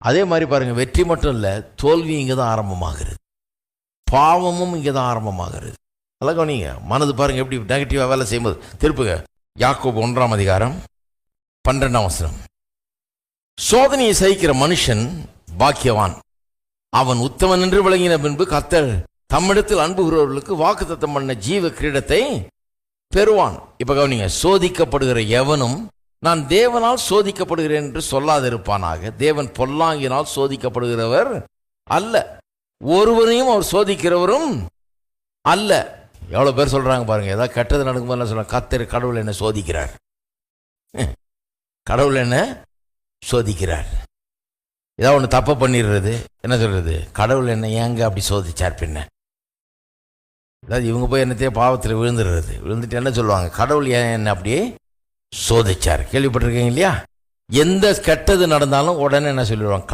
அதே மாதிரி பாருங்கள், வெற்றி மட்டும் இல்லை, தோல்வி இங்கே தான் ஆரம்பமாகிறது, பாவமும் இங்கே தான் ஆரம்பமாகிறது. நல்லா கவனிங்க, மனது பாருங்கள் எப்படி நெகட்டிவாக வேலை செய்யும்போது. திருப்புங்க யாக்கோபு 1:12. சோதனையை சகிக்கிற மனுஷன் பாக்கியவான், அவன் உத்தமன் என்று விளங்கின பின்பு கர்த்தர் தம்மிடத்தில் அன்புகிறவர்களுக்கு வாக்குத்தத்தம் பண்ண ஜீவ கிரீடத்தை பெறுவான். இப்ப கவனிங்க, சோதிக்கப்படுகிற எவனும் நான் தேவனால் சோதிக்கப்படுகிறேன் என்று சொல்லாதிருப்பானாக. தேவன் பொல்லாங்கினால் சோதிக்கப்படுகிறவர் அல்ல, ஒருவரையும் அவர் சோதிக்கிறவரும் அல்ல. எவ்வளவு பேர் சொல்றாங்க பாருங்க, ஏதாவது கெட்டது நடக்கும்போது சொல்றாங்க, கர்த்தர் கடவுள் என்ன சோதிக்கிறார், கடவுள் என்ன சோதிக்கிறார். ஏதாவது ஒன்று தப்பு பண்ணிடுறது, என்ன சொல்றது, கடவுள் என்ன ஏங்க அப்படி சோதிச்சார் பின்ன. அதாவது இவங்க போய் என்னத்தையே பாவத்தில் விழுந்துட்டு என்ன சொல்லுவாங்க, கடவுள் ஏன் என்ன அப்படியே சோதிச்சார். கேள்விப்பட்டிருக்கீங்க இல்லையா? எந்த கெட்டது நடந்தாலும் உடனே என்ன சொல்லிடுவாங்க,